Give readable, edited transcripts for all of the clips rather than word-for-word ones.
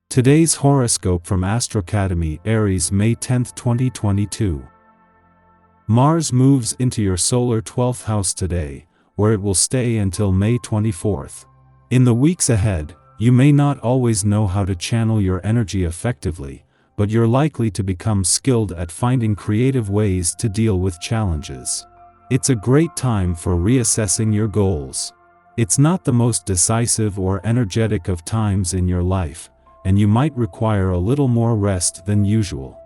Today's horoscope from Astrocademy, Aries, May 10, 2022. Mars moves into your solar 12th house today, where it will stay until May 24th. In the weeks ahead, you may not always know how to channel your energy effectively, but you're likely to become skilled at finding creative ways to deal with challenges. It's a great time for reassessing your goals. It's not the most decisive or energetic of times in your life, and you might require a little more rest than usual.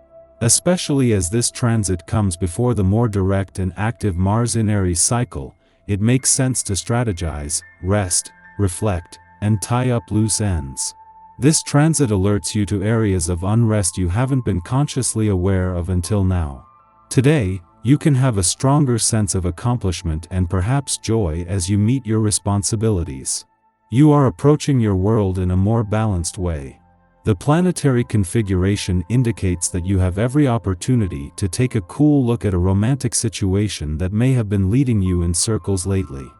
Especially as this transit comes before the more direct and active Mars in Aries cycle, it makes sense to strategize, rest, reflect, and tie up loose ends. This transit alerts you to areas of unrest you haven't been consciously aware of until now. Today, you can have a stronger sense of accomplishment and perhaps joy as you meet your responsibilities. You are approaching your world in a more balanced way. The planetary configuration indicates that you have every opportunity to take a cool look at a romantic situation that may have been leading you in circles lately.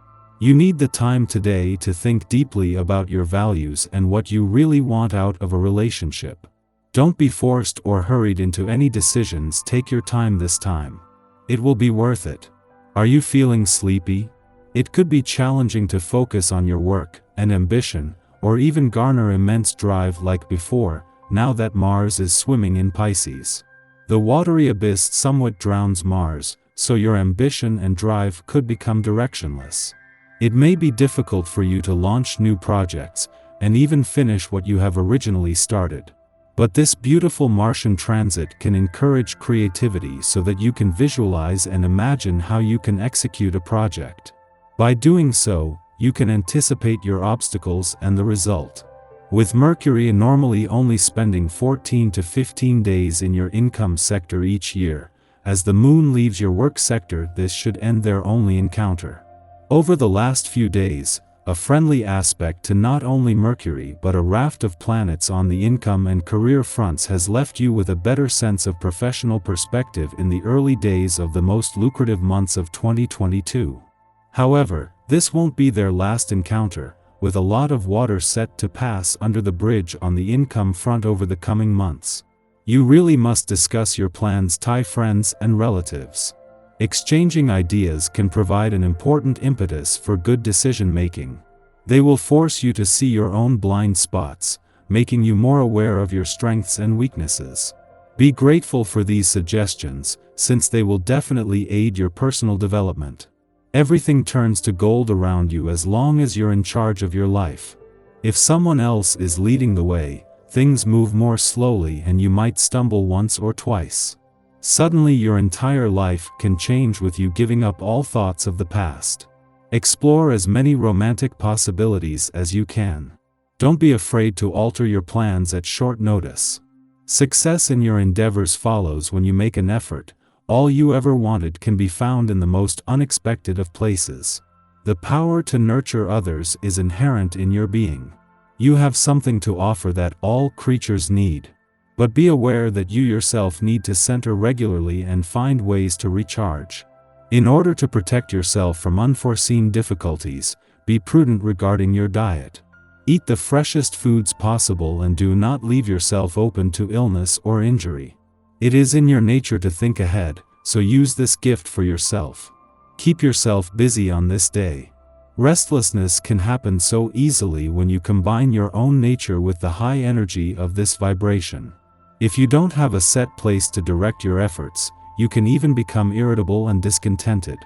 You need the time today to think deeply about your values and what you really want out of a relationship. Don't be forced or hurried into any decisions. Take your time this time. It will be worth it. Are you feeling sleepy? It could be challenging to focus on your work and ambition, or even garner immense drive like before, now that Mars is swimming in Pisces. The watery abyss somewhat drowns Mars, so your ambition and drive could become directionless. It may be difficult for you to launch new projects, and even finish what you have originally started. But this beautiful Martian transit can encourage creativity so that you can visualize and imagine how you can execute a project. By doing so, you can anticipate your obstacles and the result. With Mercury normally only spending 14 to 15 days in your income sector each year, as the Moon leaves your work sector, this should end their only encounter. Over the last few days, a friendly aspect to not only Mercury but a raft of planets on the income and career fronts has left you with a better sense of professional perspective in the early days of the most lucrative months of 2022. However, this won't be their last encounter, with a lot of water set to pass under the bridge on the income front over the coming months. You really must discuss your plans with friends and relatives. Exchanging ideas can provide an important impetus for good decision-making. They will force you to see your own blind spots, making you more aware of your strengths and weaknesses. Be grateful for these suggestions, since they will definitely aid your personal development. Everything turns to gold around you as long as you're in charge of your life. If someone else is leading the way, things move more slowly and you might stumble once or twice. Suddenly your entire life can change with you giving up all thoughts of the past. Explore as many romantic possibilities as you can. Don't be afraid to alter your plans at short notice. Success in your endeavors follows when you make an effort. All you ever wanted can be found in the most unexpected of places. The power to nurture others is inherent in your being. You have something to offer that all creatures need. But be aware that you yourself need to center regularly and find ways to recharge. In order to protect yourself from unforeseen difficulties, be prudent regarding your diet. Eat the freshest foods possible and do not leave yourself open to illness or injury. It is in your nature to think ahead, so use this gift for yourself. Keep yourself busy on this day. Restlessness can happen so easily when you combine your own nature with the high energy of this vibration. If you don't have a set place to direct your efforts, you can even become irritable and discontented.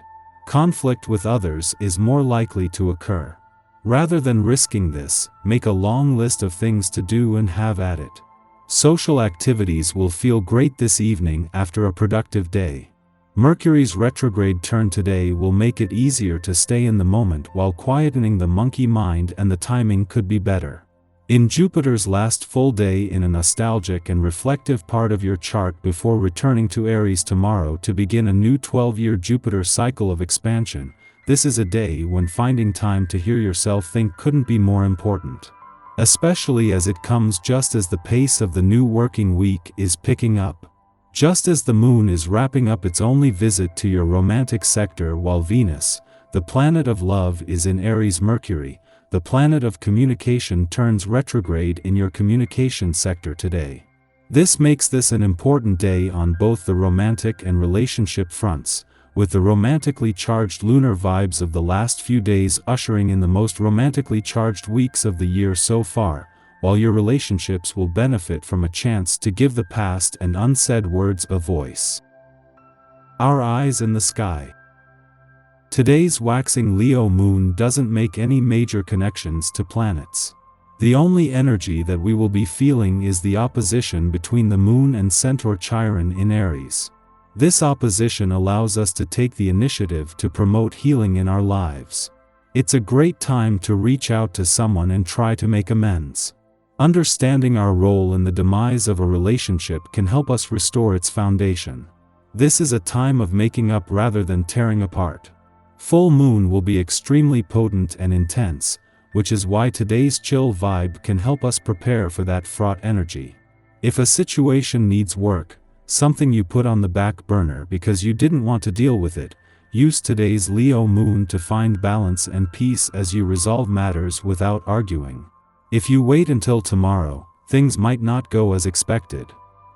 Conflict with others is more likely to occur. Rather than risking this, make a long list of things to do and have at it. Social activities will feel great this evening after a productive day. Mercury's retrograde turn today will make it easier to stay in the moment while quietening the monkey mind, and the timing could be better. In Jupiter's last full day in a nostalgic and reflective part of your chart before returning to Aries tomorrow to begin a new 12-year Jupiter cycle of expansion, this is a day when finding time to hear yourself think couldn't be more important. Especially as it comes just as the pace of the new working week is picking up. Just as the Moon is wrapping up its only visit to your romantic sector while Venus, the planet of love, is in Aries Mercury, the planet of communication turns retrograde in your communication sector today. This makes this an important day on both the romantic and relationship fronts, with the romantically charged lunar vibes of the last few days ushering in the most romantically charged weeks of the year so far, while your relationships will benefit from a chance to give the past and unsaid words a voice. Our eyes in the sky. Today's waxing Leo moon doesn't make any major connections to planets. The only energy that we will be feeling is the opposition between the moon and Centaur Chiron in Aries. This opposition allows us to take the initiative to promote healing in our lives. It's a great time to reach out to someone and try to make amends. Understanding our role in the demise of a relationship can help us restore its foundation. This is a time of making up rather than tearing apart. Full moon will be extremely potent and intense, which is why today's chill vibe can help us prepare for that fraught energy. If a situation needs work, something you put on the back burner because you didn't want to deal with it, use today's Leo moon to find balance and peace as you resolve matters without arguing. If you wait until tomorrow, things might not go as expected.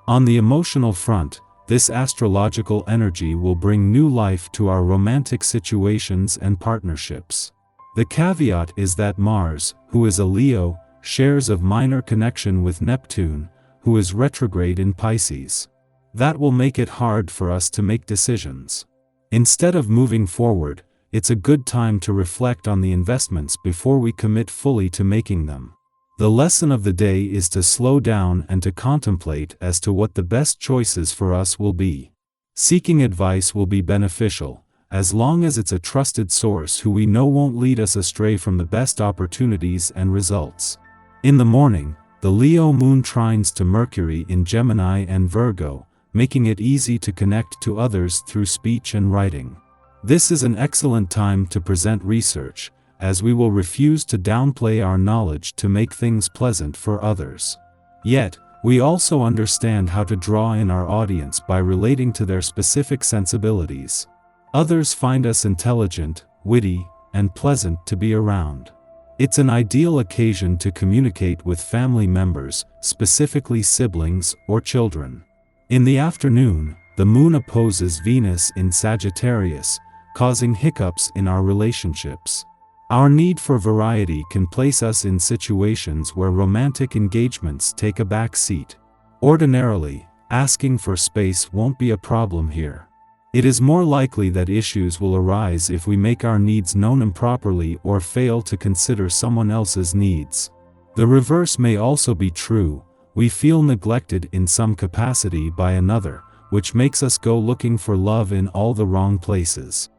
On the emotional front, this astrological energy will bring new life to our romantic situations and partnerships. The caveat is that Mars, who is a Leo, shares a minor connection with Neptune, who is retrograde in Pisces. That will make it hard for us to make decisions. Instead of moving forward, it's a good time to reflect on the investments before we commit fully to making them. The lesson of the day is to slow down and to contemplate as to what the best choices for us will be. Seeking advice will be beneficial, as long as it's a trusted source who we know won't lead us astray from the best opportunities and results. In the morning, the Leo moon trines to Mercury in Gemini and Virgo, making it easy to connect to others through speech and writing. This is an excellent time to present research, as we will refuse to downplay our knowledge to make things pleasant for others. Yet, we also understand how to draw in our audience by relating to their specific sensibilities. Others find us intelligent, witty, and pleasant to be around. It's an ideal occasion to communicate with family members, specifically siblings or children. In the afternoon, the moon opposes Venus in Sagittarius, causing hiccups in our relationships. Our need for variety can place us in situations where romantic engagements take a back seat. Ordinarily, asking for space won't be a problem here. It is more likely that issues will arise if we make our needs known improperly or fail to consider someone else's needs. The reverse may also be true. We feel neglected in some capacity by another, which makes us go looking for love in all the wrong places.